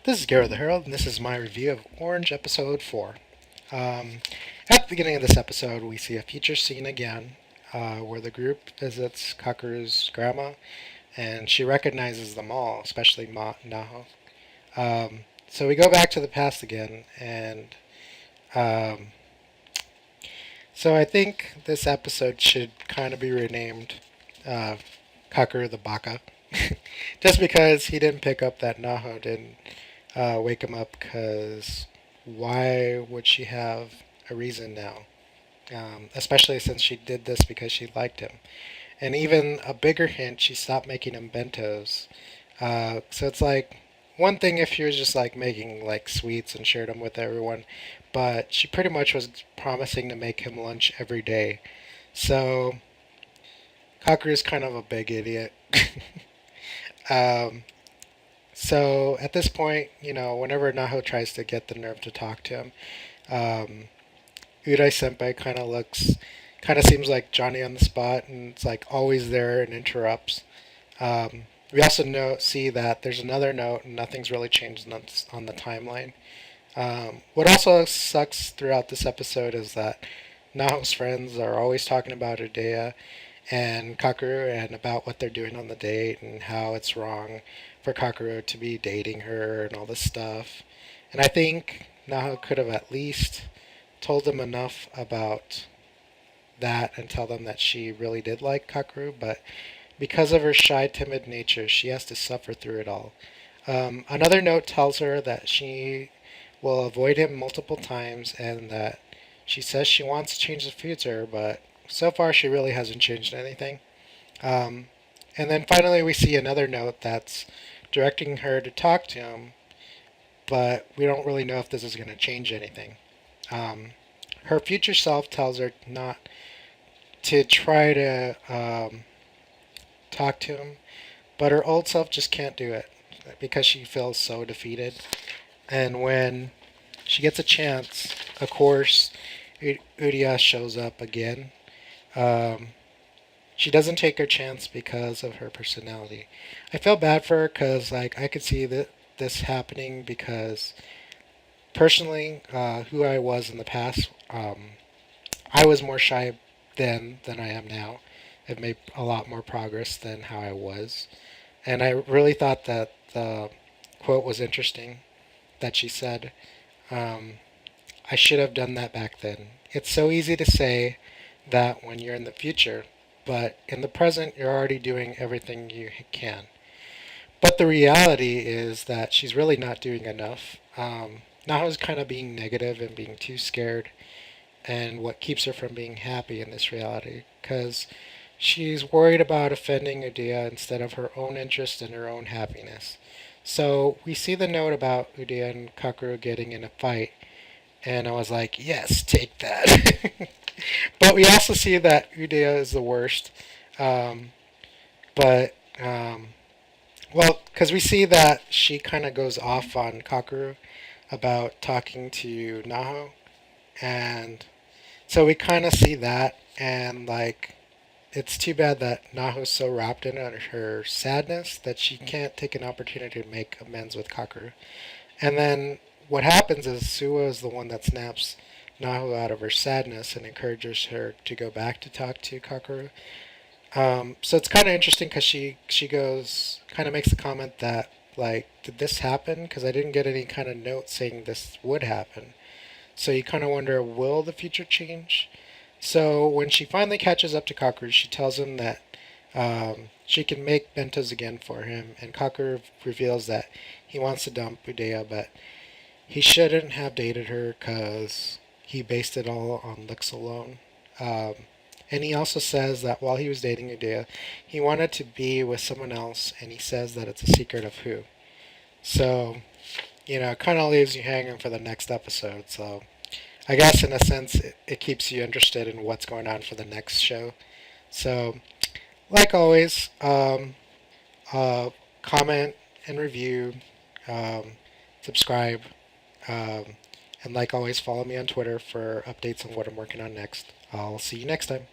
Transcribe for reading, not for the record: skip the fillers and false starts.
This is GeroTheHero, and this is my review of Orange Episode 4. Um, at the beginning of this episode, we see a future scene again, where the group visits Kakeru's grandma, and she recognizes them all, especially Naho. So we go back to the past again, and um, so I think this episode should kind of be renamed uh, Kakeru the Baka, just because he didn't pick up that Naho didn't wake him up, because why would she have a reason now? Especially since she did this because she liked him. And even a bigger hint, she stopped making him bentos. So it's like one thing if she was just like making like sweets and shared them with everyone, but she pretty much was promising to make him lunch every day. So Kakeru's kind of a big idiot. um, so at this point, whenever Naho tries to get the nerve to talk to him, um, Udai Senpai kind of seems like Johnny on the spot, and it's like always there and interrupts. We also see that there's another note, and nothing's really changed on the timeline. What also sucks throughout this episode is that Naho's friends are always talking about Udaya and Kakeru and about what they're doing on the date and how it's wrong for Kakeru to be dating her and all this stuff. And I think Naho could have at least told them enough about that and tell them that she really did like Kakeru, but because of her shy, timid nature, she has to suffer through it all. Another note tells her that she will avoid him multiple times and that she says she wants to change the future, but so far she really hasn't changed anything. Um, and then finally, we see another note that's directing her to talk to him, but we don't really know if this is going to change anything. Um, Her future self tells her not to try to talk to him, but her old self just can't do it because she feels so defeated. And when she gets a chance, of course, Uria shows up again. Um, she doesn't take her chance because of her personality. I feel bad for her because like I could see this happening because personally, who I was in the past, I was more shy then than I am now. I've made a lot more progress than how I was. And I really thought that the quote was interesting that she said, um, I should have done that back then. It's so easy to say that when you're in the future, but in the present, you're already doing everything you can. But the reality is that she's really not doing enough. Naho's kind of being negative and being too scared, and what keeps her from being happy in this reality, because she's worried about offending Udaya instead of her own interest and her own happiness. So we see the note about Udaya and Kakeru getting in a fight, and I was like, yes, take that. But we also see that Udaya is the worst. Um, but well, because we see that she kind of goes off on Kakeru about talking to Naho, and so we kind of see that, and like, it's too bad that Naho's so wrapped in her sadness that she can't take an opportunity to make amends with Kakeru. And then what happens is Suwa is the one that snaps Naho out of her sadness and encourages her to go back to talk to Kakeru. So it's kind of interesting because she goes kind of makes the comment that like, did this happen? Because I didn't get any kind of note saying this would happen. So you kind of wonder, will the future change? So when she finally catches up to Kakeru, she tells him that she can make bentos again for him, and Kakeru reveals that he wants to dump Udaya, but he shouldn't have dated her because he based it all on looks alone. Um, and he also says that while he was dating Udaya, he wanted to be with someone else, and he says that it's a secret of who. So, it kind of leaves you hanging for the next episode. So, I guess in a sense, it keeps you interested in what's going on for the next show. So, like always, comment and review, um, subscribe, um, and like always, follow me on Twitter for updates on what I'm working on next. I'll see you next time.